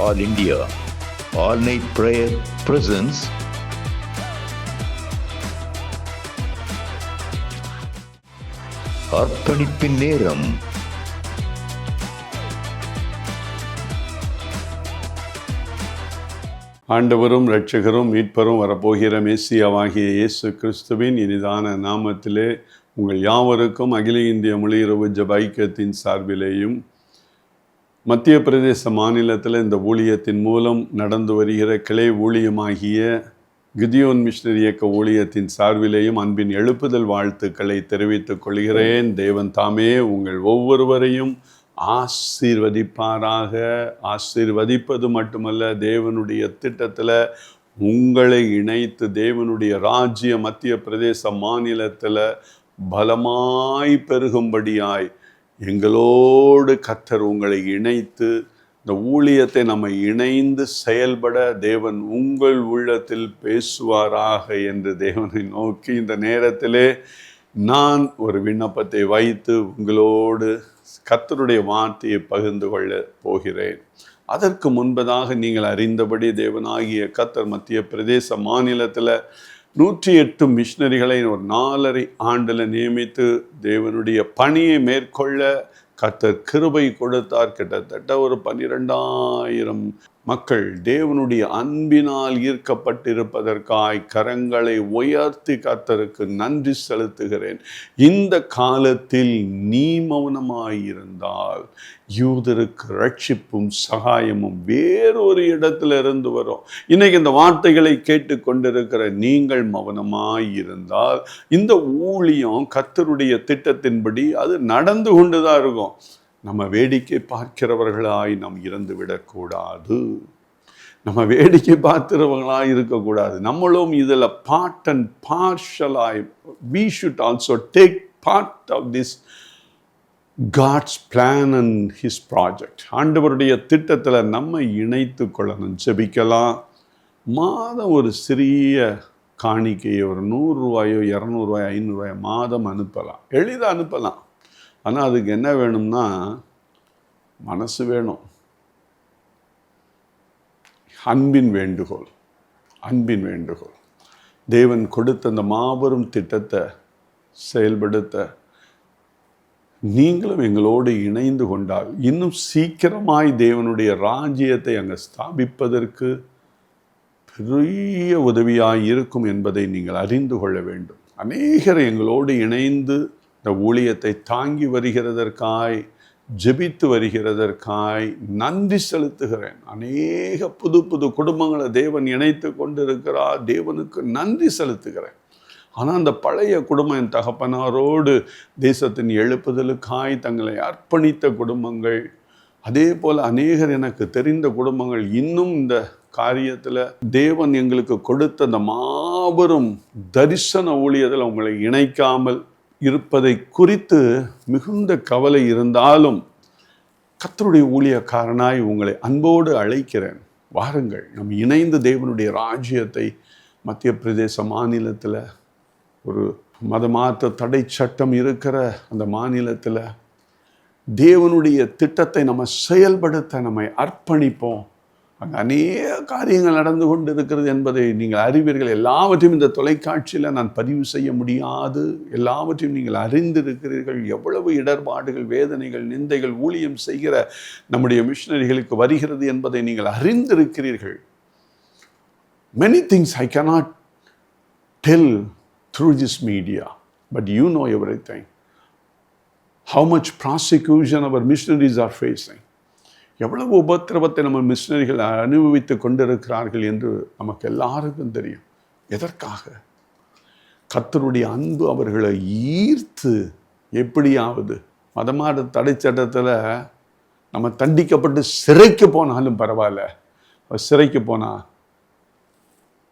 All India All Night Prayer presents அர்ப்பணிப்பின் நேரம். ஆண்டவரும் இரட்சகரும் மீட்பரும் வரப்போகிற மேசியாவாகிய இயேசு கிறிஸ்துவின் இனிதான நாமத்திலே உங்கள் யாவருக்கும் அகில இந்திய மொழியுறவு ஜெப ஐக்கியத்தின் சார்பிலேயும் மத்திய பிரதேச மாநிலத்தில் இந்த ஊழியத்தின் மூலம் நடந்து வருகிற கிளை ஊழியமாகிய கிதியோன் மிஷனரி இயக்க ஊழியத்தின் சார்பிலேயும் அன்பின் எழுப்புதல் வாழ்த்துக்களை தெரிவித்துக் கொள்கிறேன். தேவன் தாமே உங்கள் ஒவ்வொருவரையும் ஆசீர்வதிப்பாராக. ஆசீர்வதிப்பது மட்டுமல்ல, தேவனுடைய திட்டத்தில் உங்களை இணைத்து தேவனுடைய ராஜ்ய மத்திய பிரதேச மாநிலத்தில் பலமாய் பெருகும்படியாய் எங்களோடு கர்த்தர் உங்களை இணைத்து இந்த ஊழியத்தை நம்ம இணைந்து செயல்பட தேவன் உங்கள் உள்ளத்தில் பேசுவாராக என்று தேவனை நோக்கி இந்த நேரத்திலே நான் ஒரு விண்ணப்பத்தை வைத்து உங்களோடு கர்த்தருடைய வார்த்தையை பகிர்ந்து கொள்ள போகிறேன். அதற்கு முன்பதாக நீங்கள் அறிந்தபடி தேவனாகிய கர்த்தர் மத்திய பிரதேச மாநிலத்தில் 108 மிஷனரிகளை ஒரு 4.5 ஆண்டில் நியமித்து தேவனுடைய பணியை மேற்கொள்ள கர்த்தர் கிருபை கொடுத்தார். கிட்டத்தட்ட ஒரு 12,000 மக்கள் தேவனுடைய அன்பினால் ஈர்க்கப்பட்டிருப்பதற்காய் கரங்களை உயர்த்தி கர்த்தருக்கு நன்றி செலுத்துகிறேன். இந்த காலத்தில் நீ மௌனமாயிருந்தால் யூதருக்கு ரட்சிப்பும் சகாயமும் வேறொரு இடத்திலிருந்து வரும். இன்னைக்கு இந்த வார்த்தைகளை கேட்டுக்கொண்டிருக்கிற நீங்கள் மௌனமாயிருந்தால் இந்த ஊழியம் கர்த்தருடைய திட்டத்தின்படி அது நடந்து கொண்டுதான் இருக்கும். நம்ம வேடிக்கை பார்க்கிறவர்களாய் நாம் இறந்து விடக்கூடாது. நம்ம வேடிக்கை பார்க்கிறவர்களாய் இருக்கக்கூடாது. நம்மளும் இதில் பார்ட் அண்ட் பார்ஷலாய் we should also take part of this God's plan and His project. ஆண்டவருடைய திட்டத்தில் நம்ம இணைத்து கொள்ளணும். ஜெபிக்கலாம். மாதம் ஒரு சிறிய காணிக்கையை ஒரு 100 ரூபாயோ 200 ரூபாயோ 500 ரூபாயோ மாதம் அனுப்பலாம். எளிதாக அனுப்பலாம். ஆனால் அதுக்கு என்ன வேணும்னா மனசு வேணும். அன்பின் வேண்டுகோள். தேவன் கொடுத்த அந்த மாபெரும் திட்டத்தை செயல்படுத்த நீங்களும் எங்களோடு இணைந்து கொண்டால் இன்னும் சீக்கிரமாய் தேவனுடைய ராஜ்யத்தை அங்கே ஸ்தாபிப்பதற்கு பெரிய உதவியாய் இருக்கும் என்பதை நீங்கள் அறிந்து கொள்ள வேண்டும். அநேகர் எங்களோடு இணைந்து இந்த ஊழியத்தை தாங்கி வருகிறதற்காய் ஜெபித்து வருகிறதற்காய் நன்றி செலுத்துகிறேன். அநேக புது குடும்பங்களை தேவன் இணைத்து கொண்டிருக்கிறார். தேவனுக்கு நன்றி செலுத்துகிறேன். ஆனால் அந்த பழைய குடும்பம் என் தகப்பனாரோடு தேசத்தின் எழுப்புதலுக்காய் தங்களை அர்ப்பணித்த குடும்பங்கள், அதே போல் அநேகர் எனக்கு தெரிந்த குடும்பங்கள் இன்னும் இந்த காரியத்தில் தேவன் எங்களுக்கு கொடுத்த அந்த மாபெரும் தரிசன ஊழியத்தில் உங்களை இணைக்காமல் இருப்பதை குறித்து மிகுந்த கவலை இருந்தாலும் கர்த்தருடைய ஊழியக்காரனாய் உங்களை அன்போடு அழைக்கிறேன். வாருங்கள், நம் இணைந்து தேவனுடைய ராஜ்யத்தை மத்திய பிரதேச மாநிலத்தில் ஒரு மதமாற்ற தடை சட்டம் இருக்கிற அந்த மாநிலத்தில் தேவனுடைய திட்டத்தை நம்ம செயல்படுத்த நம்மை அர்ப்பணிப்போம். அங்கே அநேக காரியங்கள் நடந்து கொண்டு இருக்கிறது என்பதை நீங்கள் அறிவீர்கள். எல்லாவற்றையும் இந்த தொலைக்காட்சியில் நான் பதிவு செய்ய முடியாது. எல்லாவற்றையும் நீங்கள் அறிந்திருக்கிறீர்கள். எவ்வளவு இடர்பாடுகள், வேதனைகள், நிந்தைகள் ஊழியம் செய்கிற நம்முடைய மிஷனரிகளுக்கு வருகிறது என்பதை நீங்கள் அறிந்திருக்கிறீர்கள். Many things I cannot tell through this media, but you know everything. How much persecution our missionaries are facing. எவ்வளவு உபத்திரவத்தை நம்ம மிஷனரிகள் அனுபவித்து கொண்டிருக்கிறார்கள் என்று நமக்கு எல்லாருக்கும் தெரியும். எதற்காக? கர்த்தருடைய அன்பு அவர்களை ஈர்த்து எப்படியாவது மதமாற்ற தடை சட்டத்தில் நம்ம தண்டிக்கப்பட்டு சிறைக்கு போனாலும் பரவாயில்ல. சிறைக்கு போனால்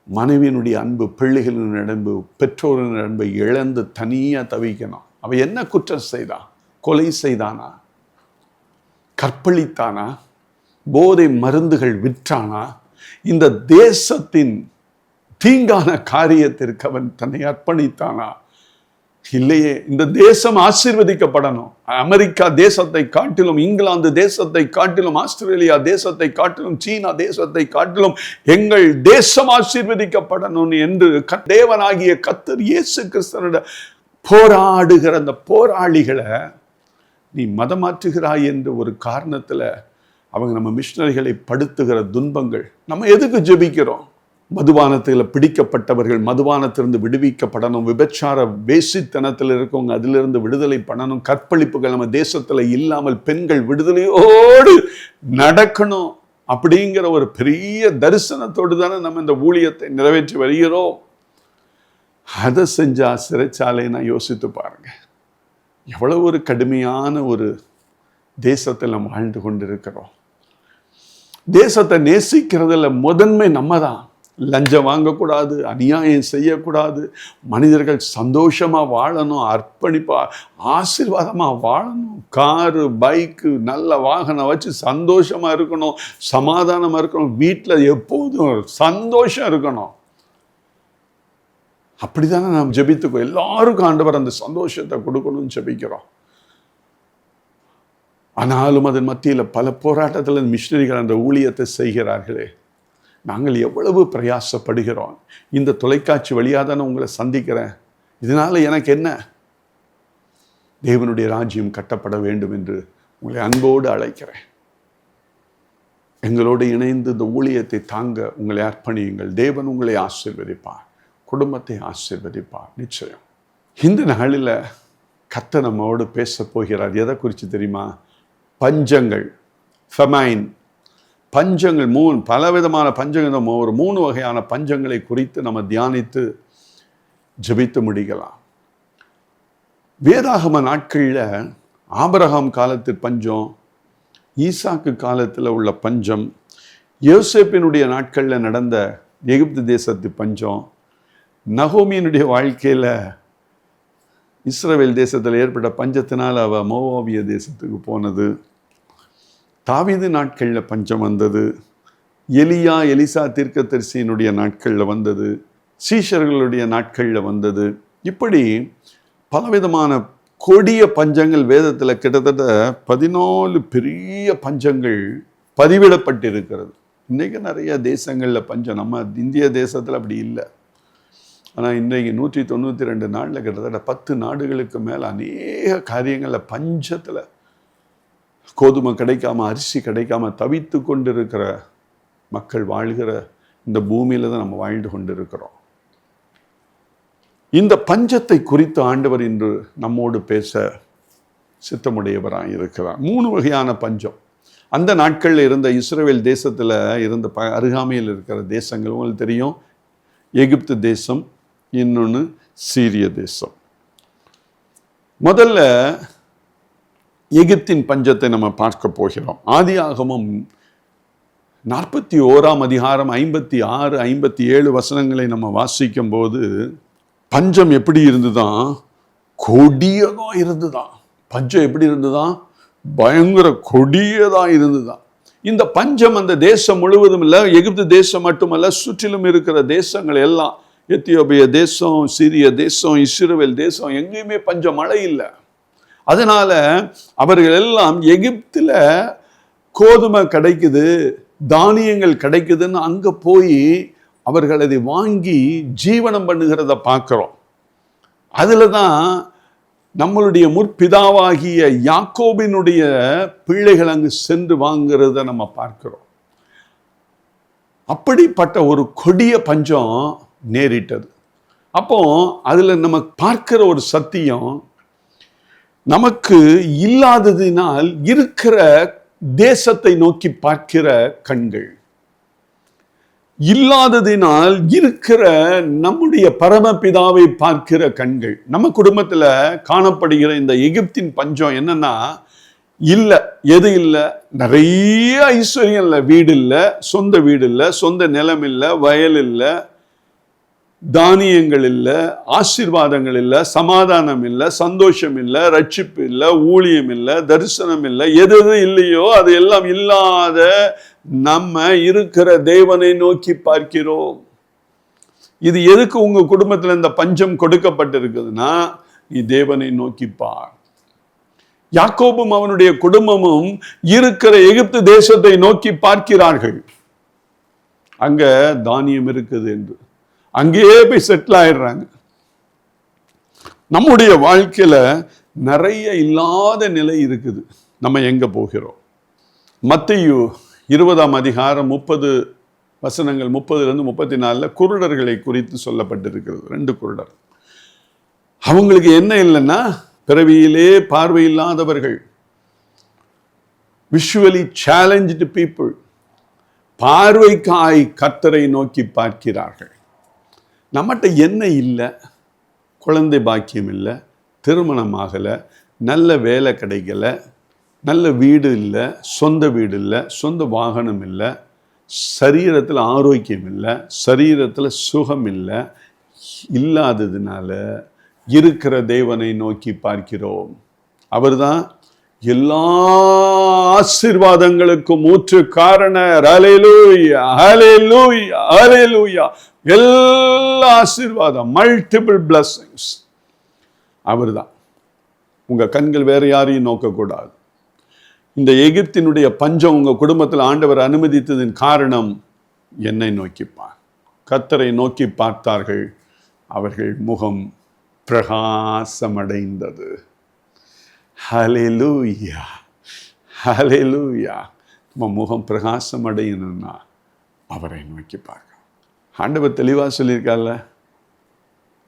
மனைவியினுடைய அன்பு, பிள்ளைகளின் அன்பு, பெற்றோரின் அன்பை இழந்து தனியாக தவிக்கணும். அவன் என்ன குற்றம் செய்தான்? கொலை செய்தானா? கற்பழித்தானா? போதை மருந்துகள் விற்றானா? இந்த தேசத்தின் தீங்கான காரியத்திற்கு அவன் தன்னை அர்ப்பணித்தானா? இல்லையே. இந்த தேசம் ஆசீர்வதிக்கப்படணும். அமெரிக்கா தேசத்தை காட்டிலும், இங்கிலாந்து தேசத்தை காட்டிலும், ஆஸ்திரேலியா தேசத்தை காட்டிலும், சீனா தேசத்தை காட்டிலும் எங்கள் தேசம் ஆசீர்வதிக்கப்படணும் என்று தேவனாகிய கர்த்தர் இயேசு கிறிஸ்துவோட போராடுகிற அந்த போராளிகளை நீ மதமாற்றுகிறாய் என்ற ஒரு காரணத்துல அவங்க நம்ம மிஷனரிகளை படுத்துகிற துன்பங்கள். நம்ம எதுக்கு ஜெபிக்கிறோம்? மதுபானத்தில் பிடிக்கப்பட்டவர்கள் மதுபானத்திலிருந்து விடுவிக்கப்படணும். விபச்சார வேசித்தனத்தில் இருக்கவங்க அதிலிருந்து விடுதலை பண்ணணும். கற்பழிப்புகள் நம்ம தேசத்துல இல்லாமல் பெண்கள் விடுதலையோடு நடக்கணும் அப்படிங்கிற ஒரு பெரிய தரிசனத்தோடு தானே நம்ம இந்த ஊழியத்தை நிறைவேற்றி வருகிறோம். அதை செஞ்சா சிறைச்சாலைன்னா யோசித்து பாருங்க, எவ்வளவு ஒரு கடுமையான ஒரு தேசத்தில் நம்ம வாழ்ந்து கொண்டிருக்கிறோம். தேசத்தை நேசிக்கிறதுல முதன்மை நம்ம தான். லஞ்சம் வாங்கக்கூடாது, அநியாயம் செய்யக்கூடாது, மனிதர்கள் சந்தோஷமா வாழணும், அர்ப்பணிப்பா ஆசீர்வாதமா வாழணும், காரு பைக்கு நல்ல வாகனம் வச்சு சந்தோஷமா இருக்கணும், சமாதானமா இருக்கணும், வீட்டில் எப்போதும் சந்தோஷம் இருக்கணும். அப்படித்தானே நாம் ஜெபித்துக்கோ. எல்லாருக்கும் ஆண்டவர் அந்த சந்தோஷத்தை கொடுக்கணும்னு ஜெபிக்கிறோம். ஆனாலும் அதன் மத்தியில் பல போராட்டத்தில் மிஷனரிகள் அந்த ஊழியத்தை செய்கிறார்களே, நாங்கள் எவ்வளவு பிரயாசப்படுகிறோம். இந்த தொலைக்காட்சி வழியாக தானே உங்களை சந்திக்கிறேன். இதனால எனக்கு என்ன? தேவனுடைய ராஜ்யம் கட்டப்பட வேண்டும் என்று உங்களை அன்போடு அழைக்கிறேன். எங்களோடு இணைந்து இந்த ஊழியத்தை தாங்க உங்களை அர்ப்பணியுங்கள். தேவன் உங்களை ஆசீர்வதிப்பார், குடும்பத்தை ஆசீர்வதிப்பார் நிச்சயம். இந்த நாளில் கர்த்தர் நம்மோடு பேச போகிறார். எதை குறித்து தெரியுமா? பஞ்சங்கள், ஃபெமைன், பஞ்சங்கள். பலவிதமான பஞ்சங்கள், ஒரு 3 வகையான பஞ்சங்களை குறித்து நம்ம தியானித்து ஜெபித்து முடிக்கலாம். வேதாகம நாட்களில் ஆபிரகாம் காலத்து பஞ்சம், ஈசாக்கு காலத்தில் உள்ள பஞ்சம், யோசேப்பினுடைய நாட்களில் நடந்த எகிப்து தேசத்து பஞ்சம், நகோமியினுடைய வாழ்க்கையில் இஸ்ரவேல் தேசத்தில் ஏற்பட்ட பஞ்சத்தினால் அவ மோவாபிய தேசத்துக்கு போனது, தாவீது நாட்களில் பஞ்சம் வந்தது, எலிசா தீர்க்கதரிசியினுடைய நாட்களில் வந்தது, சீஷர்களுடைய நாட்களில் வந்தது. இப்படி பலவிதமான கொடிய பஞ்சங்கள் வேதத்தில் கிட்டத்தட்ட 14 பெரிய பஞ்சங்கள் பதிவிடப்பட்டிருக்கிறது. இன்றைக்கி நிறைய தேசங்களில் பஞ்சம், நம்ம இந்திய தேசத்தில் அப்படி இல்லை. ஆனால் இன்றைக்கு 192 நாளில் கிட்டத்தட்ட 10 நாடுகளுக்கு மேலே அநேக காரியங்களில் பஞ்சத்தில் கோதுமை கிடைக்காம, அரிசி கிடைக்காம தவித்து கொண்டிருக்கிற மக்கள் வாழ்கிற இந்த பூமியில தான் நம்ம வாழ்ந்து கொண்டிருக்கிறோம். இந்த பஞ்சத்தை குறித்து ஆண்டவர் இன்று நம்மோடு பேச சித்தமுடையவராக இருக்கிறார். 3 வகையான பஞ்சம். அந்த நாட்களில் இருந்த இஸ்ரவேல் தேசத்தில் இருந்த அருகாமையில் இருக்கிற தேசங்கள் உங்களுக்கு தெரியும். எகிப்து தேசம், இன்னொன்று சீரிய தேசம். முதல்ல எகிப்தின் பஞ்சத்தை நம்ம பார்க்க போகிறோம். ஆதியாகமம் 41ஆம் அதிகாரம் 56, 57 வசனங்களை நம்ம வாசிக்கும் போது பஞ்சம் எப்படி இருந்துதான்? கொடியதா இருந்துதான். பஞ்சம் எப்படி இருந்துதான்? பயங்கர கொடியதா இருந்துதான். இந்த பஞ்சம் அந்த தேசம் முழுவதும் இல்லை, எகிப்து தேசம் மட்டுமல்ல, சுற்றிலும் இருக்கிற தேசங்கள் எல்லாம், எத்தியோப்பிய தேசம், சீரிய தேசம், இஸ்ரவேல் தேசம், எங்கேயுமே பஞ்சம், மழை இல்லை. அதனால அவர்கள் எல்லாம் எகிப்தில் கோதுமை கிடைக்குது, தானியங்கள் கிடைக்குதுன்னு அங்கே போய் அவர்கள் அதை வாங்கி ஜீவனம் பண்ணுகிறத பார்க்குறோம். அதில் தான் நம்மளுடைய முற்பிதாவாகிய யாக்கோபினுடைய பிள்ளைகள் அங்கு சென்று வாங்குறத நம்ம பார்க்கிறோம். அப்படிப்பட்ட ஒரு கொடிய பஞ்சம் நேரிட்டது. அப்போ அதில் நம்ம பார்க்கிற ஒரு சத்தியம், நமக்கு இல்லாததினால் இருக்கிற தேசத்தை நோக்கி பார்க்கிற கண்கள், இல்லாததினால் இருக்கிற நம்முடைய பரமபிதாவை பார்க்கிற கண்கள். நம்ம குடும்பத்தில் காணப்படுகிற இந்த எகிப்தின் பஞ்சம் என்னன்னா, இல்லை, எது இல்லை? நிறைய ஐஸ்வர்யம் இல்லை, வீடு இல்லை, சொந்த வீடு இல்லை, சொந்த நிலம் இல்லை, வயல் இல்லை, தானியங்கள் இல்லை, ஆசீர்வாதங்கள் இல்லை, சமாதானம் இல்லை, சந்தோஷம் இல்லை, ரட்சிப்பு இல்லை, ஊழியம் இல்லை, தரிசனம் இல்லை. எது இல்லையோ அது எல்லாம் இல்லாத நம்ம இருக்கிற தேவனை நோக்கி பார்க்கிறோம். இது எதுக்கு உங்க குடும்பத்தில் இந்த பஞ்சம் கொடுக்கப்பட்டிருக்குதுன்னா, நீ தேவனை நோக்கி பார். யாக்கோபும் அவனுடைய குடும்பமும் இருக்கிற எகிப்து தேசத்தை நோக்கி பார்க்கிறார்கள். அங்க தானியம் இருக்குது என்று அங்கேயே போய் செட்டில் ஆயிடுறாங்க. நம்முடைய வாழ்க்கையில நிறைய இல்லாத நிலை இருக்குது. நம்ம எங்க போகிறோம்? மத்தேயு 20ஆம் அதிகாரம் 30 வசனங்கள் 30-34 குருடர்களை குறித்து சொல்லப்பட்டிருக்கிறது. 2 குருடர். அவங்களுக்கு என்ன இல்லைன்னா, பிறவியிலே பார்வை இல்லாதவர்கள், விஷுவலி சேலஞ்சு பீப்புள், பார்வைக்காய் கர்த்தரை நோக்கி பார்க்கிறார்கள். நம்மகிட்ட என்ன இல்லை? குழந்தை பாக்கியம் இல்லை, திருமணம் ஆகலை, நல்ல வேலை கிடைக்கல, நல்ல வீடு இல்லை, சொந்த வீடு இல்லை, சொந்த வாகனம் இல்லை, சரீரத்தில் ஆரோக்கியம் இல்லை, சரீரத்தில் சுகம் இல்லை. இல்லாததுனால இருக்கிற தேவனை நோக்கி பார்க்கிறோம். அவர்தான் எல்லா ஆசீர்வாதங்களுக்கும் ஊற்று காரணர். ஹல்லேலூயா, ஹல்லேலூயா, ஹல்லேலூயா. எல்லா ஆசீர்வாதம், மல்டிபிள் பிளஸிங்ஸ் அவர்தான். உங்க கண்கள் வேற யாரையும் நோக்கக்கூடாது. இந்த எகிப்தினுடைய பஞ்சம் உங்க குடும்பத்தில் ஆண்டவர் அனுமதித்ததின் காரணம் என்னை நோக்கிப்பார். கர்த்தரை நோக்கி பார்த்தார்கள், அவர்கள் முகம் பிரகாசமடைந்தது. ஹல்லேலூயா, ஹல்லேலூயா. நம்ம முகம் பிரகாசம் அடையணும்னா அவரை நோக்கி பார்க்க. ஆண்டவர் தெளிவாக சொல்லியிருக்கார்ல,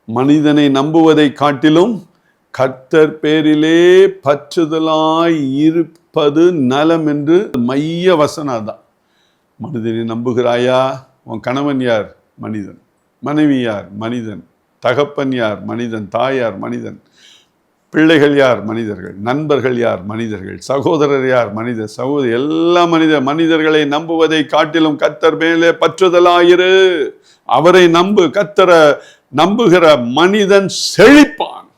மனிதனை நம்புவதை காட்டிலும் கர்த்தர் பேரிலே பற்றுதலாய் இருப்பது நலம் என்று மைய வசனம் தான். மனிதனை நம்புகிறாயா? உன் கணவன் யார்? மனிதன். மனைவி யார்? மனிதன். தகப்பன் யார்? மனிதன். தாய் யார்? மனிதன். பிள்ளைகள் யார்? மனிதர்கள். நண்பர்கள் யார்? மனிதர்கள். சகோதரர் யார்? மனிதர். சகோதரி எல்லா மனிதர்களை நம்புவதை காட்டிலும் கர்த்தர் மேலே பற்றுதலாயிரு. அவரை நம்பு. கர்த்தரை நம்புகிற மனிதன் செழிப்பான்.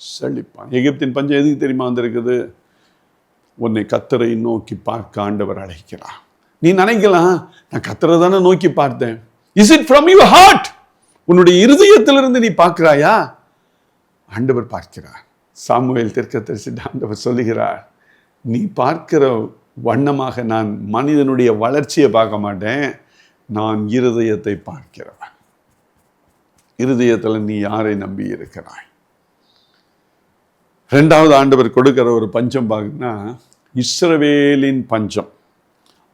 செழிப்பான். எகிப்தின் பஞ்சம் எதுக்கு தெரியுமா வந்திருக்குது? உன்னை கர்த்தரை நோக்கி பார்க்க ஆண்டவர் அழைக்கிறார். நீ நினைக்கலாம், நான் கர்த்தரை தானே நோக்கி பார்த்தேன். Is it from your heart? உன்னுடைய இருதயத்திலிருந்து நீ பார்க்கிறாயா? ஆண்டவர் பார்க்கிறார். சாமுவேல் தீர்க்கதரிசி ஆண்டவர் சொல்லுகிறார், நீ பார்க்கிற வண்ணமாக நான் மனிதனுடைய வளர்ச்சியை பார்க்க மாட்டேன், நான் இருதயத்தை பார்க்கிறவன். இருதயத்தில் நீ யாரை நம்பி இருக்கிறாய்? 2வது ஆண்டவர் கொடுக்கிற ஒரு பஞ்சம் பார்க்கணும்னா இஸ்ரவேலின் பஞ்சம்.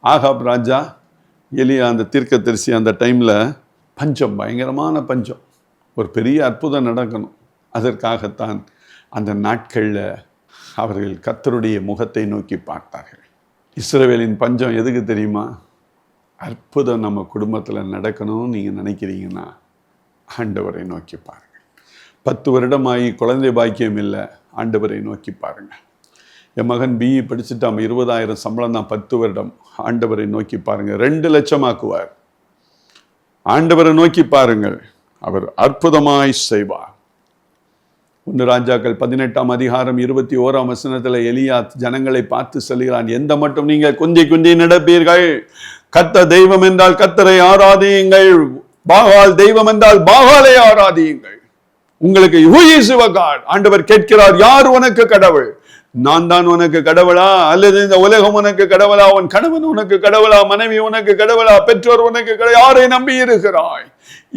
ஆகாப் ராஜா, எலியா அந்த தீர்க்கதரிசி, அந்த டைமில் பஞ்சம், பயங்கரமான பஞ்சம். ஒரு பெரிய அற்புதம் நடக்கணும். அதற்காகத்தான் அந்த நாட்களில் அவர்கள் கர்த்தருடைய முகத்தை நோக்கி பார்த்தார்கள். இஸ்ரவேலின் பஞ்சம் எதுக்கு தெரியுமா? அற்புதம் நம்ம குடும்பத்தில் நடக்கணும்னு நீங்கள் நினைக்கிறீங்கன்னா ஆண்டவரை நோக்கி பாருங்கள். 10 வருடமாகி குழந்தை பாக்கியம் இல்லை, ஆண்டவரை நோக்கி பாருங்கள். என் மகன் BE படிச்சுட்டான், 20,000 சம்பளம் தான், 10 வருடம். ஆண்டவரை நோக்கி பாருங்கள், 2 லட்சம் ஆக்குவார். ஆண்டவரை நோக்கி பாருங்கள், அவர் அற்புதமாய் செய்வார். 1 ராஜாக்கள் 18ஆம் அதிகாரம் 21ஆம் வசனத்தில் எலியா ஜனங்களை பார்த்து சொல்கிறான், எந்த மட்டும் நீங்கள் குந்தி நடப்பீர்கள்? கர்த்தர் தெய்வம் என்றால் கர்த்தரை ஆராதியுங்கள், பாகால் தெய்வம் என்றால் பாகாலை ஆராதியுங்கள். உங்களுக்கு who is your God? ஆண்டவர் கேட்கிறார், யார் உனக்கு கடவுள்? நான் தான் உனக்கு கடவுளா? அல்லது இந்த உலகம் உனக்கு கடவுளா? உன் கணவன் உனக்கு கடவுளா? மனைவி உனக்கு கடவுளா? பெற்றோர் உனக்கு யாரை நம்பி இருக்கிறாய்?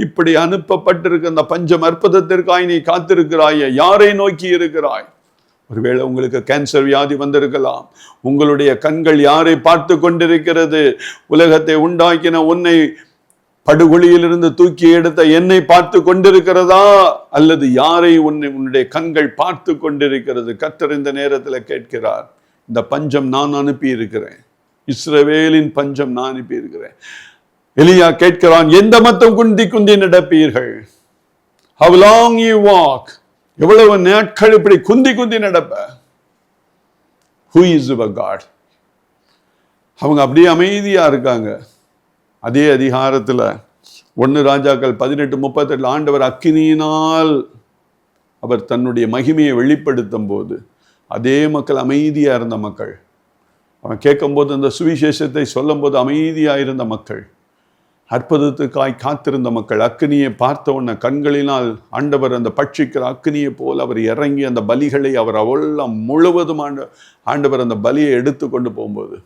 இப்படி அனுப்பப்பட்டிருக்க அந்த பஞ்சம் அற்புதத்திற்காய் நீ காத்திருக்கிறாய். யாரை நோக்கி இருக்கிறாய்? ஒருவேளை உங்களுக்கு கேன்சர் வியாதி வந்திருக்கலாம். உங்களுடைய கண்கள் யாரை பார்த்து கொண்டிருக்கிறது? உலகத்தை உண்டாக்கின உன்னை படுகொலியிலிருந்து தூக்கி எடுத்த என்னை பார்த்து கொண்டிருக்கிறதா? அல்லது யாரை உன்னுடைய கண்கள் பார்த்து கொண்டிருக்கிறது? கர்த்தர் இந்த நேரத்தில் கேட்கிறார். இந்த பஞ்சம் நான் அனுப்பி இருக்கிறேன். இஸ்ரவேலின் பஞ்சம் நான் அனுப்பி இருக்கிறேன். எலியா கேட்கிறான், எந்த மட்டும் குந்தி நடப்பீர்கள்? How long you walk? எவ்வளவு நாட்கள் இப்படி குந்தி நடப்ப? Who is your God? அவங்க அப்படியே அமைதியா இருக்காங்க. அதே அதிகாரத்தில் 1 ராஜாக்கள் 18:38 ஆண்டவர் அக்கினியினால் அவர் தன்னுடைய மகிமையை வெளிப்படுத்தும் போது அதே மக்கள் அமைதியா இருந்த மக்கள், அவன் கேட்கும்போது அந்த சுவிசேஷத்தை சொல்லும் போது அமைதியா இருந்த மக்கள், அற்புதத்துக்காய் காத்திருந்த மக்கள் அக்கினியை பார்த்த உடனே கண்களினால் ஆண்டவர் அந்த பட்சிக்கிற அக்கினியை போல் அவர் இறங்கி அந்த பலிகளை அவர் அவ்வளோ முழுவதும் ஆண்டவர் அந்த பலியை எடுத்து கொண்டு போகும்போது,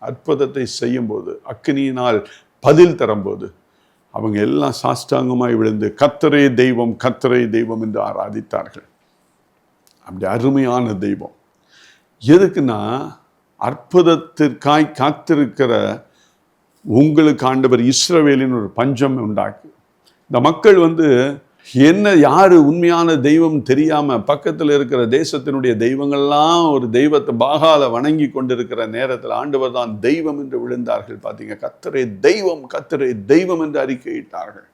அற்புதத்தை செய்யும்போது, அக்கினியினால் பதில் தரும்போது அவங்க எல்லாம் சாஷ்டாங்கமாய் விழுந்து கர்த்தரே தெய்வம், கர்த்தரே தெய்வம் என்று ஆராதித்தார்கள். அப்படி அருமையான தெய்வம். எதுக்குன்னா, அற்புதத்திற்காய் காத்திருக்கிற உங்களுக்கு ஆண்டவர் இஸ்ரவேலின் ஒரு பஞ்சம் உண்டாக்கு. இந்த மக்கள் என்ன யாரு உண்மையான தெய்வம் தெரியாம பக்கத்தில் இருக்கிற தேசத்தினுடைய தெய்வங்கள்லாம் ஒரு தெய்வத்தை பாகால வணங்கி கொண்டிருக்கிற நேரத்தில் ஆண்டவர் தான் தெய்வம் என்று விழுந்தார்கள். பார்த்தீங்க, கர்த்தரே தெய்வம், கர்த்தரே தெய்வம் என்று அறிக்கையிட்டார்கள்.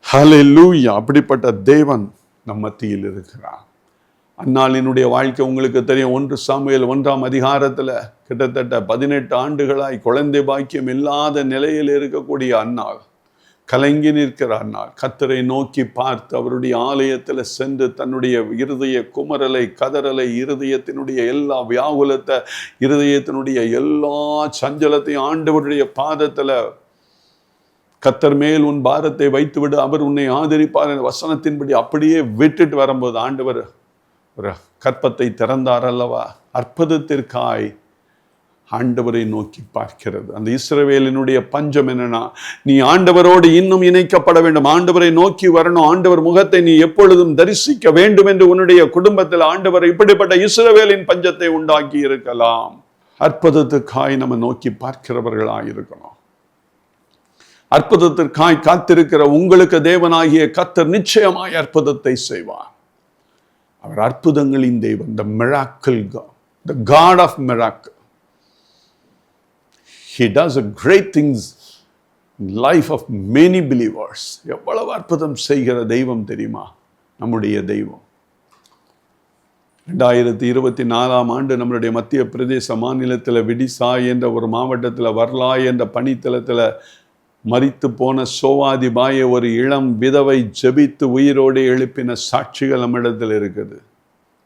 ஹல்லேலூயா! அப்படிப்பட்ட தேவன் நம் மத்தியில் இருக்கிறார். அன்னாளினுடைய வாழ்க்கை உங்களுக்கு தெரியும். 1 சாமுவேல் 1ஆம் அதிகாரத்தில் கிட்டத்தட்ட 18 ஆண்டுகளாய் குழந்தை பாக்கியம் இல்லாத நிலையில் இருக்கக்கூடிய அன்னாள், கலங்கி நிற்கிற அன்னாள், கர்த்தரை நோக்கி பார்த்து அவருடைய ஆலயத்தில் சென்று தன்னுடைய இருதய குமரலை, கதறலை, இருதயத்தினுடைய எல்லா வியாகுலத்தை, இருதயத்தினுடைய எல்லா சஞ்சலத்தையும் ஆண்டவருடைய பாதத்தில், கர்த்தர் மேல் உன் பாரத்தை வைத்துவிடு, அவர் உன்னை ஆதரிப்பார் என்ற வசனத்தின்படி அப்படியே விட்டுட்டு வரும்போது ஆண்டவர் ஒரு கற்பத்தை திறந்தார் அல்லவா. அற்புதத்திற்காய் ஆண்டவரை நோக்கி பார்க்கிறது. அந்த இஸ்ரவேலினுடைய பஞ்சம் என்னன்னா, நீ ஆண்டவரோடு இன்னும் இணைக்கப்பட வேண்டும், ஆண்டவரை நோக்கி வரணும், ஆண்டவர் முகத்தை நீ எப்பொழுதும் தரிசிக்க வேண்டும் என்று உன்னுடைய குடும்பத்தில் ஆண்டவர் இப்படிப்பட்ட இஸ்ரவேலின் பஞ்சத்தை உண்டாக்கி இருக்கலாம். அற்புதத்துக்காய் நம்ம நோக்கி பார்க்கிறவர்களாய் இருக்கணும். அற்புதத்திற்காய் காத்திருக்கிற உங்களுக்கு தேவனாகிய கர்த்தர் நிச்சயமாய் அற்புதத்தை செய்வார். அவர் அற்புதங்களின் தெய்வம், the miracle God, the God of miracle. He does a great things in life of many believers. எவ்வளவு அற்புதம் செய்கிற தெய்வம் தெரியுமா நம்முடைய தெய்வம். 2024ஆம் ஆண்டு நம்மளுடைய மத்திய பிரதேச மாநிலத்தில் விடிசா என்ற ஒரு மாவட்டத்தில் வர்லாய் என்ற பணித்தளத்தில் மரித்து போன சோவாதிபாயை ஒரு இளம் விதவை ஜெபித்து உயிரோடு எழுப்பின சாட்சிகள் நம்மிடத்தில் இருக்குது.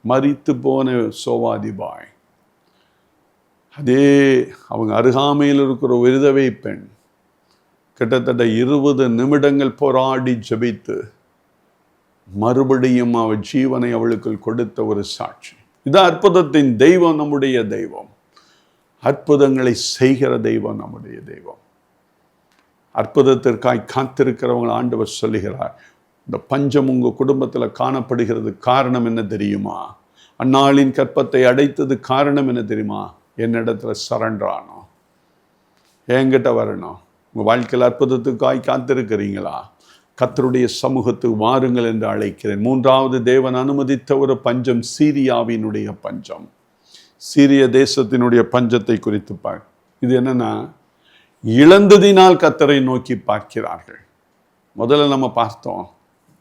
மரித்து போன சோவாதிபாய், அதே அவங்க அருகாமையில் இருக்கிற ஒரு விதவை பெண் கிட்டத்தட்ட 20 நிமிடங்கள் போராடி ஜெபித்து மறுபடியும் அவள் ஜீவனை அவளுக்கு கொடுத்த ஒரு சாட்சி. இது அற்புதத்தின் தெய்வம், நம்முடைய தெய்வம். அற்புதங்களை செய்கிற தெய்வம் நம்முடைய தெய்வம். அற்புதத்திற்காய் காத்திருக்கிறவங்க ஆண்டவர் சொல்லுகிறார், இந்த பஞ்சம் உங்க குடும்பத்தில் காணப்படுகிறது காரணம் என்ன தெரியுமா? அந்நாளின் கற்பத்தை அடைத்தது காரணம் என்ன தெரியுமா? என்னிடத்துல சரண்டர் ஆனோம், என்கிட்ட வரணும். உங்க வாழ்க்கையில் அற்புதத்துக்காய் காத்திருக்கிறீங்களா? கர்த்தருடைய சமூகத்துக்கு வாருங்கள் என்று அழைக்கிறேன். 3வது தேவன் அனுமதித்த ஒரு பஞ்சம் சீரியாவினுடைய பஞ்சம். சீரிய தேசத்தினுடைய பஞ்சத்தை குறித்து இது என்னன்னா, இழந்ததினால் கர்த்தரை நோக்கி பார்க்கிறார்கள். முதல்ல நம்ம பார்த்தோம்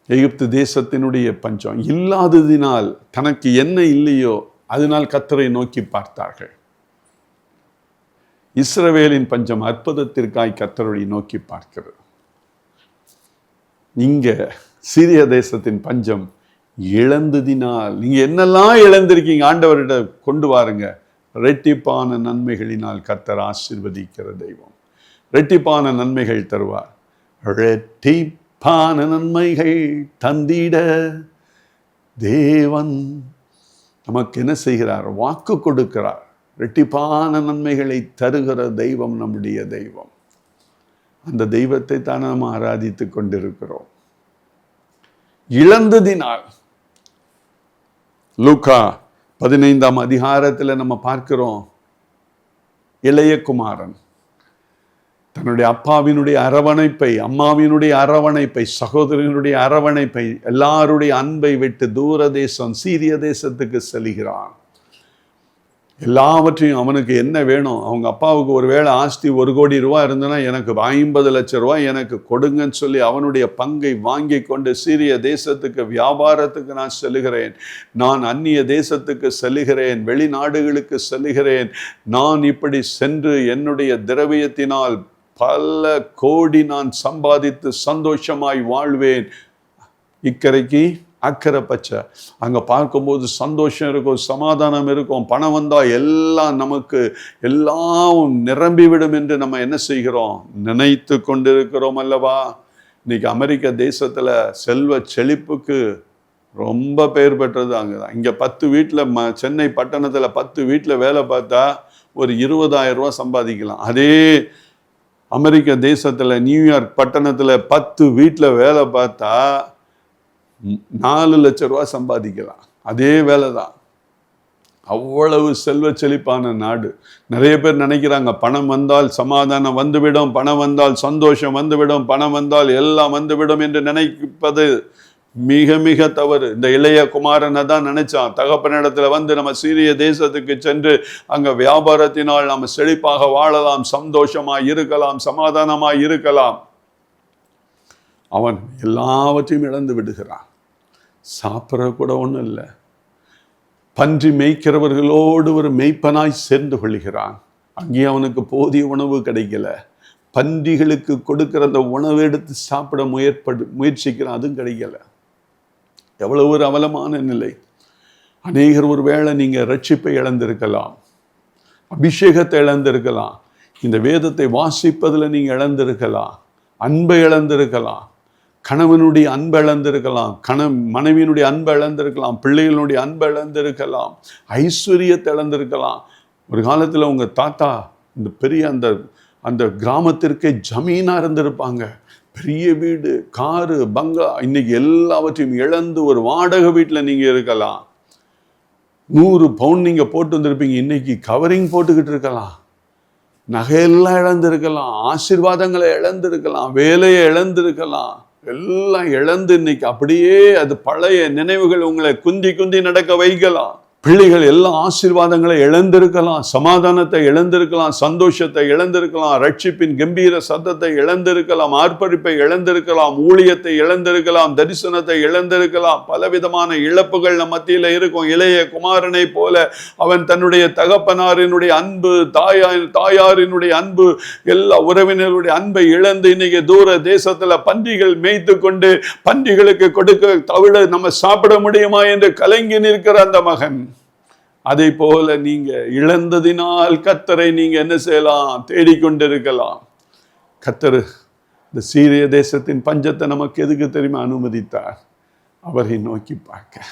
எகிப்து தேசத்தினுடைய பஞ்சம். இல்லாததினால், தனக்கு என்ன இல்லையோ அதனால் கர்த்தரை நோக்கி பார்த்தார்கள். இஸ்ரவேலின் பஞ்சம் அற்புதத்திற்காய் கர்த்தரை நோக்கி பார்க்கிறது. இங்க சீரிய தேசத்தின் பஞ்சம் இழந்ததினால், நீங்க என்னெல்லாம் இழந்திருக்கீங்க ஆண்டவரிட கொண்டு வாருங்க. இரட்டிப்பான நன்மைகளினால் கர்த்தர் ஆசீர்வதிக்கிற தெய்வம். இரட்டிப்பான நன்மைகள் தருவார். இரட்டிப்பான நன்மைகள் தந்திட தேவன் நமக்கு என்ன செய்கிறார்? வாக்கு கொடுக்கிறார். இரட்டிப்பான நன்மைகளை தருகிற தெய்வம் நம்முடைய தெய்வம். அந்த தெய்வத்தை தான் நாம் ஆராதித்து கொண்டிருக்கிறோம். இழந்ததினால், லூக்கா 15ஆம் அதிகாரத்தில் நம்ம பார்க்கிறோம், இளைய குமாரன் தன்னுடைய அப்பாவினுடைய அரவணைப்பை, அம்மாவினுடைய அரவணைப்பை, சகோதரனுடைய அரவணைப்பை, எல்லாருடைய அன்பை விட்டு தூர தேசம் சீரிய தேசத்துக்கு செல்கிறான். எல்லாவற்றையும் அவனுக்கு என்ன வேணும், அவங்க அப்பாவுக்கு ஒருவேளை ஆஸ்தி 1 கோடி ரூபாய் இருந்ததுன்னா எனக்கு 50 லட்சம் ரூபாய் எனக்கு கொடுங்கன்னு சொல்லி அவனுடைய பங்கை வாங்கி கொண்டு சீரிய தேசத்துக்கு வியாபாரத்துக்கு நான் செல்லுகிறேன், நான் அந்நிய தேசத்துக்கு செல்லுகிறேன், வெளிநாடுகளுக்கு செல்லுகிறேன், நான் இப்படி சென்று என்னுடைய திரவியத்தினால் பல கோடி நான் சம்பாதித்து சந்தோஷமாய் வாழ்வேன், இக்கரைக்கு அக்கறை பச்சை. அங்கே பார்க்கும்போது சந்தோஷம் இருக்கும், சமாதானம் இருக்கும், பணம் வந்தால் எல்லாம் நமக்கு எல்லாம் நிரம்பிவிடும் என்று நம்ம என்ன செய்கிறோம், நினைத்து கொண்டிருக்கிறோம் அல்லவா? இன்னைக்கு அமெரிக்க தேசத்தில் செல்வ செழிப்புக்கு ரொம்ப பெயர் பெற்றது அங்கே தான். இங்கே 10 வீட்டில் சென்னை பட்டணத்தில் 10 வீட்டில் வேலை பார்த்தா ஒரு 20,000 ரூபா சம்பாதிக்கலாம். அதே அமெரிக்க தேசத்தில் நியூயார்க் பட்டணத்தில் 10 வீட்டில் வேலை பார்த்தா 4 லட்சம் ரூபா சம்பாதிக்கலாம். அதே வேலை தான். அவ்வளவு செல்வ செழிப்பான நாடு. நிறைய பேர் நினைக்கிறாங்க பணம் வந்தால் சமாதானம் வந்துவிடும், பணம் வந்தால் சந்தோஷம் வந்துவிடும், பணம் வந்தால் எல்லாம் வந்துவிடும் என்று நினைப்பது மிக மிக தவறு. இந்த இளைய குமாரனை தான் நினைச்சான், தகப்பனிடத்துல வந்து நம்ம சீரிய தேசத்துக்கு சென்று அங்க வியாபாரத்தினால் நம்ம செழிப்பாக வாழலாம், சந்தோஷமாய் இருக்கலாம், சமாதானமாய் இருக்கலாம். அவன் எல்லாவற்றையும் இழந்து விடுகிறான். சாப்பிட்ற கூட ஒன்றும் இல்லை. பன்றி மேய்க்கிறவர்களோடு ஒரு மேய்ப்பனாய் சேர்ந்து கொள்கிறான். அங்கே அவனுக்கு போதிய உணவு கிடைக்கல. பன்றிகளுக்கு கொடுக்கிற அந்த உணவு எடுத்து சாப்பிட முயற்சிக்கிறான், அதுவும் கிடைக்கல. எவ்வளவு ஒரு அவலமான நிலை. அநேகர் ஒரு வேளை நீங்கள் ரட்சிப்பை இழந்திருக்கலாம், அபிஷேகத்தை இழந்திருக்கலாம், இந்த வேதத்தை வாசிப்பதில் நீங்கள் இழந்திருக்கலாம், அன்பை இழந்திருக்கலாம், கணவனுடைய அன்பை இழந்திருக்கலாம், மனைவியினுடைய அன்பை இழந்திருக்கலாம், பிள்ளைகளுடைய அன்பை இழந்திருக்கலாம், ஐஸ்வர்யத்தை இழந்திருக்கலாம். ஒரு காலத்தில் உங்கள் தாத்தா இந்த பெரிய அந்த கிராமத்திற்கே ஜமீனாக இருந்திருப்பாங்க. பெரிய வீடு, காரு, பங்களா. இன்னைக்கு எல்லாவற்றையும் இழந்து ஒரு வாடகை வீட்டில் நீங்கள் இருக்கலாம். 100 பவுண்ட் நீங்கள் போட்டு வந்திருப்பீங்க, இன்னைக்கு கவரிங் போட்டுக்கிட்டு இருக்கலாம். நகையெல்லாம் இழந்திருக்கலாம், ஆசீர்வாதங்களை இழந்திருக்கலாம், வேலையை இழந்திருக்கலாம். எல்லாம் இழந்து இன்னைக்கு அப்படியே அது பழைய நினைவுகள் உங்களை குந்தி குந்தி நடக்க வைக்கலாம். பிள்ளைகள் எல்லா ஆசீர்வாதங்களை இழந்திருக்கலாம், சமாதானத்தை இழந்திருக்கலாம், சந்தோஷத்தை இழந்திருக்கலாம், ரட்சிப்பின் கம்பீர சத்தத்தை இழந்திருக்கலாம், ஆர்ப்பரிப்பை இழந்திருக்கலாம், ஊழியத்தை இழந்திருக்கலாம், தரிசனத்தை இழந்திருக்கலாம். பலவிதமான இழப்புகள் நம் மத்தியில் இருக்கும். இளைய குமாரனை போல அவன் தன்னுடைய தகப்பனாரினுடைய அன்பு, தாயாரினுடைய அன்பு, எல்லா உறவினருடைய அன்பை இழந்து இன்னைக்கு தூர தேசத்துல பன்றிகள் மேய்த்து கொண்டு பன்றிகளுக்கு கொடுக்க தவிர நம்ம சாப்பிட முடியுமா என்று கலங்கி நிற்கிற அந்த மகன். அதை போல நீங்க இழந்ததினால் கர்த்தரை நீங்க என்ன செய்யலாம், தேடிக்கொண்டிருக்கலாம். கர்த்தர் இந்த சீரிய தேசத்தின் பஞ்சத்தை நமக்கு எதுக்கு தெரியுமா அனுமதித்தார்? அவரை நோக்கி பார்க்க.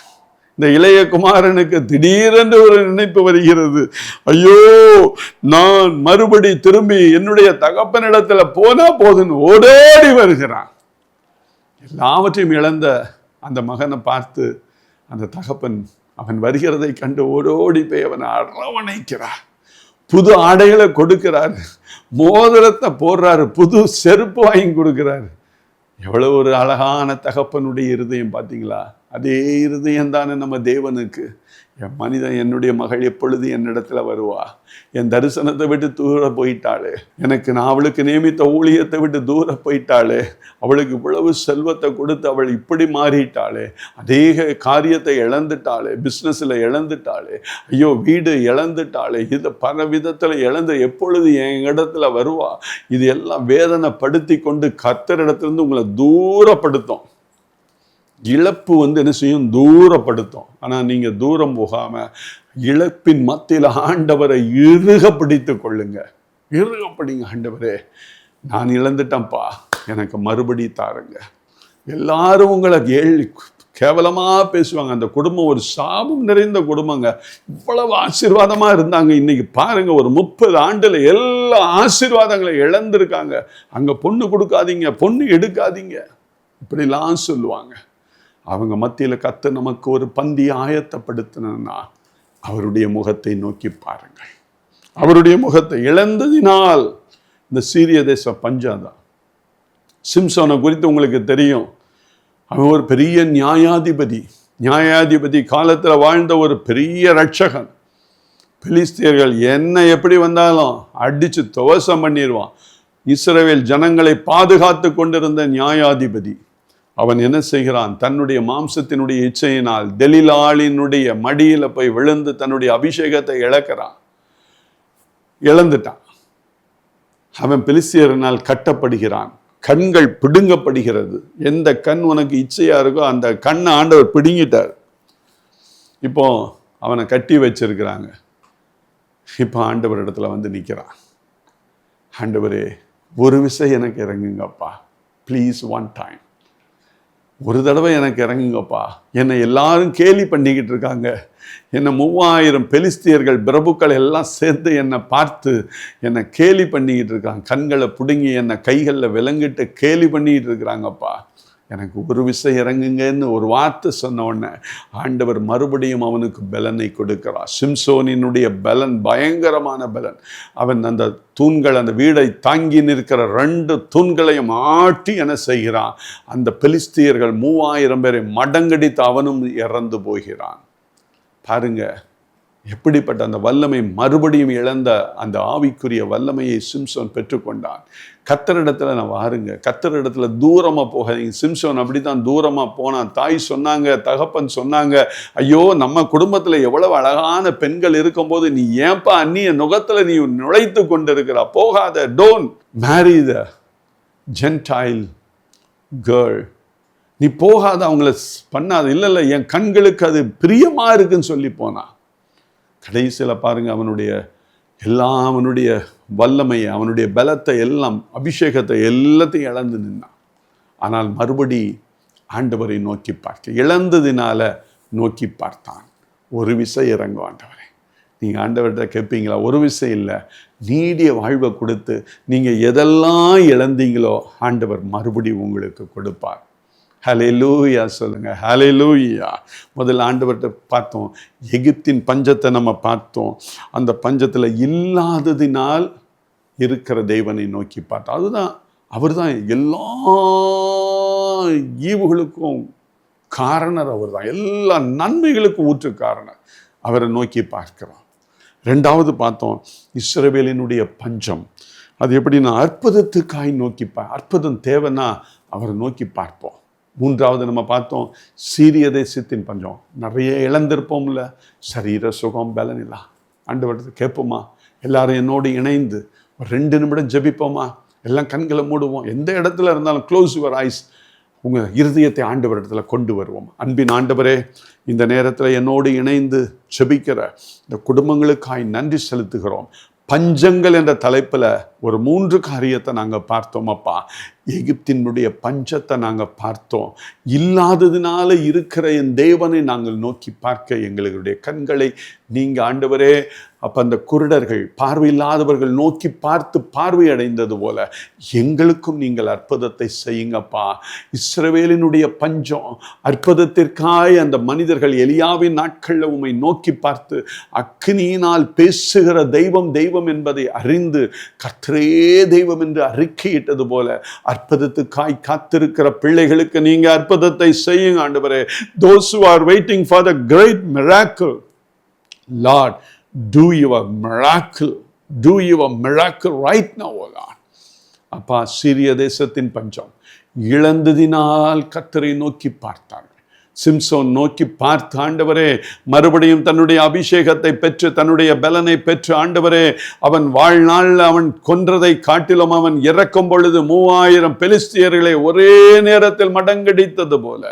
இந்த இளைய குமாரனுக்கு திடீரென்று ஒரு நினைப்பு வருகிறது. ஐயோ, நான் மறுபடி திரும்பி என்னுடைய தகப்பனிடத்துல போனா போதுன்னு ஓடோடி வருகிறான். எல்லாவற்றையும் இழந்த அந்த மகனை பார்த்து அந்த தகப்பன் அவன் வருகிறதை கண்டு ஓடோடி போய் அவனை அரவணைக்கிறார். புது ஆடைகளை கொடுக்கிறாரு, மோதிரத்தை போடுறாரு, புது செருப்பு வாங்கி கொடுக்கிறாரு. எவ்வளவு ஒரு அழகான தகப்பனுடைய இருதயம் பார்த்தீங்களா? அதே இருதயம் தானே நம்ம தேவனுக்கு. என் மனிதன், என்னுடைய மகள் எப்பொழுது என்னிடத்துல வருவா? என் தரிசனத்தை விட்டு தூர போயிட்டாளே, நான் அவளுக்கு நியமித்த ஊழியத்தை விட்டு தூர போயிட்டாளே, அவளுக்கு இவ்வளவு செல்வத்தை கொடுத்து அவள் இப்படி மாறிட்டாளே, அதே காரியத்தை இழந்துட்டாளே, பிஸ்னஸில் இழந்துட்டாளே, ஐயோ வீடு இழந்துட்டாளே, இது பல விதத்தில் இழந்து எப்பொழுது என் இடத்துல வருவா? இது எல்லாம் வேதனைப்படுத்தி கொண்டு கர்த்தரிடத்திலிருந்து உங்களை தூரப்படுத்தும். இழப்பு என்ன செய்யும்? தூரப்படுத்தும். ஆனால் நீங்கள் தூரம் போகாமல் இழப்பின் மத்தியில் ஆண்டவரை இறுக பிடித்து கொள்ளுங்க. இறுக பிடிங்க. ஆண்டவரே, நான் இழந்துட்டேன்ப்பா, எனக்கு மறுபடி தாருங்க. எல்லாரும் உங்களை கேவலமாக பேசுவாங்க. அந்த குடும்பம் ஒரு சாபம் நிறைந்த குடும்பங்க. இவ்வளவு ஆசீர்வாதமாக இருந்தாங்க, இன்னைக்கு பாருங்க ஒரு 30 ஆண்டுல எல்லா ஆசீர்வாதங்களை இழந்திருக்காங்க. அங்கே பொண்ணு கொடுக்காதீங்க, பொண்ணு எடுக்காதீங்க, இப்படிலாம் சொல்லுவாங்க. அவங்க மத்தியில் கர்த்தர் நமக்கு ஒரு பந்தி ஆயத்தப்படுத்தினா அவருடைய முகத்தை நோக்கி பாருங்கள். அவருடைய முகத்தை இழந்ததினால் இந்த சீரிய தேச பஞ்சாதான். சிம்சோனை குறித்து உங்களுக்கு தெரியும். அவன் ஒரு பெரிய நியாயாதிபதி காலத்தில் வாழ்ந்த ஒரு பெரிய ரட்சகன். பெலிஸ்தியர்கள் என்ன எப்படி வந்தாலும் அடிச்சு துவசம் பண்ணிடுவான். இஸ்ரவேல் ஜனங்களை பாதுகாத்து கொண்டிருந்த நியாயாதிபதி. அவன் என்ன செய்கிறான்? தன்னுடைய மாம்சத்தினுடைய இச்சையினால் தெலிலாளினுடைய மடியில போய் விழுந்து தன்னுடைய அபிஷேகத்தை இழந்துட்டான். அவன் பெலிஸ்தியரினால் கட்டப்படுகிறான். கண்கள் பிடுங்கப்படுகிறது. எந்த கண் உனக்கு இச்சையா இருக்கோ அந்த கண்ணை ஆண்டவர் பிடுங்கிட்டார். இப்போ அவனை கட்டி வச்சிருக்கிறாங்க. இப்போ ஆண்டவர் இடத்துல வந்து நிற்கிறான். ஆண்டவரே, ஒரு விசை எனக்கு இறங்குங்கப்பா, ப்ளீஸ், ஒன் டைம், ஒரு தடவை எனக்கு இறங்குங்கப்பா. என்னை எல்லாரும் கேலி பண்ணிக்கிட்டு இருக்காங்க. என்னை 3000 பெலிஸ்தியர்கள் பிரபுக்கள் எல்லாம் சேர்ந்து என்னை பார்த்து என்னை கேலி பண்ணிக்கிட்டு இருக்காங்க. கண்களை பிடுங்கி என்னை கைகளில் விலங்கிட்டு கேலி பண்ணிக்கிட்டு இருக்கிறாங்கப்பா. எனக்கு ஒரு விசை இறங்குங்கன்னு ஒரு வார்த்தை சொன்ன உடனே ஆண்டவர் மறுபடியும் அவனுக்கு பலனை கொடுக்கிறார். சிம்சோனினுடைய பலன் பயங்கரமான பலன். அவன் அந்த தூண்கள், அந்த வீடை தாங்கி நிற்கிற 2 தூண்களையும் ஆட்டி என்ன செய்கிறான், அந்த பெலிஸ்தியர்கள் 3000 பேரை மடங்கடித்து அவனும் இறந்து போகிறான். பாருங்க, எப்படிப்பட்ட அந்த வல்லமை, மறுபடியும் இழந்த அந்த ஆவிக்குரிய வல்லமையை சிம்சோன் பெற்றுக்கொண்டான். கர்த்தரிடத்துல நான் வாருங்க, கர்த்தரிடத்துல தூரமா போகாதீங்க. சிம்சோன் அப்படித்தான் தூரமா போனான். தாய் சொன்னாங்க, தகப்பன் சொன்னாங்க, ஐயோ நம்ம குடும்பத்துல எவ்வளவு அழகான பெண்கள் இருக்கும்போது நீ ஏன்பா அந்நிய நுகத்துல நீ நுழைத்து கொண்டிருக்கிறா, போகாத, don't marry the gentile girl, நீ போகாத, அவங்கள பண்ணாத. இல்லை என் கண்களுக்கு அது பிரியமா இருக்குன்னு சொல்லி போனான். கடைசியில் பாருங்க, அவனுடைய வல்லமையை, அவனுடைய பலத்தை எல்லாம், அபிஷேகத்தை எல்லாத்தையும் இழந்து நின்னான். ஆனால் மறுபடி ஆண்டவரை நோக்கி பார்க்க, இழந்ததினால நோக்கி பார்த்தான். ஒரு விசை இறங்கும் ஆண்டவரே. நீங்கள் ஆண்டவர்கிட்ட கேட்பீங்களா? ஒரு விசை இல்லை, நீடிய வாழ்வை கொடுத்து நீங்கள் எதெல்லாம் இழந்தீங்களோ ஆண்டவர் மறுபடியும் உங்களுக்கு கொடுப்பார். ஹல்லேலூயா சொல்லுங்க, ஹல்லேலூயா. முதல்ல ஆண்டவர்கிட்ட பார்த்தோம், எகிப்தின் பஞ்சத்தை நம்ம பார்த்தோம். அந்த பஞ்சத்தில் இல்லாததினால் இருக்கிற தேவனை நோக்கி பார்த்தோம். அதுதான், அவர் தான் எல்லா ஈவுகளுக்கும் காரணர். அவர் தான் எல்லா நன்மைகளுக்கும் ஊற்று காரணர். அவரை நோக்கி பார்க்கிறோம். 2வது பார்த்தோம், இஸ்ரவேலினுடைய பஞ்சம். அது எப்படின்னா அற்புதத்துக்காய் நோக்கி அற்புதம் தேவைன்னா அவரை நோக்கி பார்ப்போம். 3வது நம்ம பார்த்தோம், சீரிய தேசத்தின் பஞ்சம். நிறைய இழந்திருப்போம்ல, சரீர சுகம், பலன் இல்லை. ஆண்டவர்கிட்ட கேட்போமா? எல்லாரும் என்னோடு இணைந்து ஒரு 2 நிமிடம் ஜெபிப்போமா? எல்லாம் கண்களை மூடுவோம். எந்த இடத்துல இருந்தாலும் க்ளோஸ் யுவர் ஐஸ். உங்கள் இருதயத்தை ஆண்டவரிடத்துல கொண்டு வருவோம். அன்பின் ஆண்டவரே, இந்த நேரத்தில் என்னோடு இணைந்து ஜெபிக்கிற இந்த குடும்பங்களுக்காய் நன்றி செலுத்துகிறோம். பஞ்சங்கள் என்ற தலைப்பில் ஒரு 3 காரியத்தை நாங்கள் பார்த்தோம் அப்பா. எகிப்தினுடைய பஞ்சத்தை நாங்கள் பார்த்தோம். இல்லாததினால இருக்கிற என் தேவனை நாங்கள் நோக்கி பார்க்க எங்களுடைய கண்களை நீங்கள் ஆண்டவரே, அப்போ அந்த குருடர்கள், பார்வையில்லாதவர்கள் நோக்கி பார்த்து பார்வை அடைந்தது போல எங்களுக்கும் நீங்கள் அற்புதத்தை செய்யுங்கப்பா. இஸ்ரவேலினுடைய பஞ்சம், அற்புதத்திற்காய் அந்த மனிதர்கள் எலியாவின் நாட்களில் உம்மை நோக்கி பார்த்து அக்கினியினால் பேசுகிற தெய்வம் தெய்வம் என்பதை அறிந்து கர்த்தரே தெய்வம் என்று அறிக்கையிட்டது போல அற்புதத்துக்காய் காத்திருக்கிற பிள்ளைகளுக்கு நீங்க அற்புதத்தை செய்யுங்க ஆண்டவரே. Those who are waiting for the great miracle, Lord, do your miracle, do your miracle right now, O Lord. அப்பா, சீரிய தேசத்தின் பஞ்சம் இழந்ததினால் கர்த்தரை நோக்கி பார்த்தார்கள். சிம்சோன் நோக்கி பார்த்து, ஆண்டவரே, மறுபடியும் தன்னுடைய அபிஷேகத்தை பெற்று, தன்னுடைய பலனை பெற்று, ஆண்டவரே, அவன் வாழ்நாளில் அவன் கொன்றதை காட்டிலும் அவன் இறக்கும் பொழுது 3000 பெலிஸ்தியர்களை ஒரே நேரத்தில் மடங்கடித்தது போல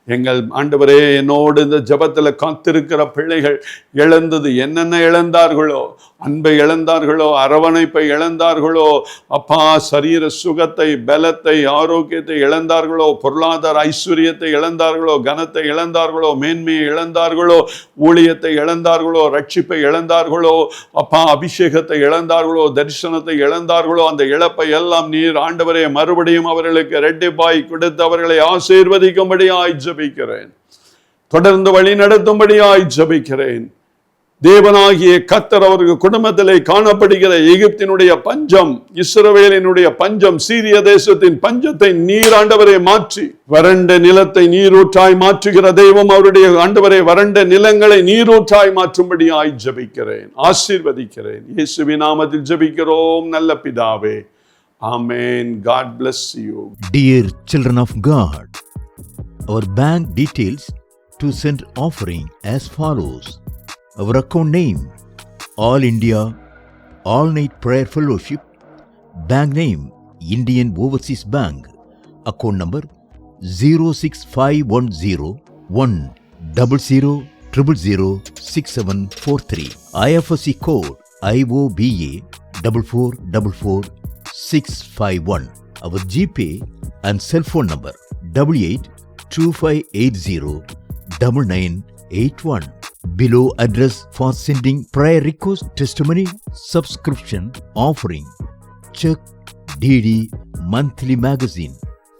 எங்கள் ஆண்டவரே, என்னோடு இந்த ஜபத்தில் காத்திருக்கிற பிள்ளைகள் இழந்தது என்னென்ன இழந்தார்களோ, அன்பை இழந்தார்களோ, அரவணைப்பை இழந்தார்களோ, அப்பா, சரீர சுகத்தை, பலத்தை, ஆரோக்கியத்தை இழந்தார்களோ, பொருளாதார ஐஸ்வர்யத்தை இழந்தார்களோ, கனத்தை இழந்தார்களோ, மேன்மையை இழந்தார்களோ, ஊழியத்தை இழந்தார்களோ, ரட்சிப்பை இழந்தார்களோ, அப்பா, அபிஷேகத்தை இழந்தார்களோ, தரிசனத்தை இழந்தார்களோ, அந்த இழப்பை எல்லாம் நீர் ஆண்டவரே மறுபடியும் அவர்களுக்கு இரட்டிப்பாய் கொடுத்து அவர்களை ஆசீர்வதிக்கும்படியாய் ஜெபிக்கிறேன். தொடர்ந்து வழி நடத்தும்படியாய் ஜெபிக்கிறேன். தேவனாகிய கர்த்தர் அவர்கள் குடும்பத்திலே காணப்படுகிற எகிப்தினுடைய பஞ்சம், இஸ்ரவேலினுடைய பஞ்சம், சீரிய தேசத்தின் பஞ்சத்தை நீர் ஆண்டவரை மாற்றி வறண்ட நிலத்தை நீரூற்றாய் மாற்றுகிற தெய்வம் அவருடைய ஆண்டவரை வறண்ட நிலங்களை நீரூற்றாய் மாற்றும்படியாய் ஜெபிக்கிறேன், ஆசீர்வதிக்கிறேன். இயேசுவின் நாமத்தில் ஜெபிக்கிறோம் நல்ல பிதாவே, ஆமென். God bless you. Dear children of God, our bank details to send offering as follows. Our account name, All India All Night Prayer Fellowship. Bank name, Indian Overseas Bank. Account number 06510-100006743. IFSC code IOBA 4444651. Our GPay and cell phone number 8825809981. Below address for sending prayer request, testimony, subscription, offering, check, DD, monthly magazine.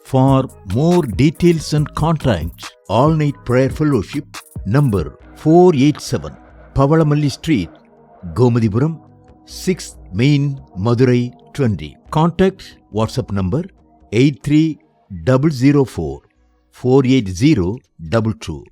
For more details and contact, All Night Prayer Fellowship, number 487, Pavalamalli Street, Gomadhipuram, 6th Main, Madurai 20. Contact WhatsApp number 83004 48022.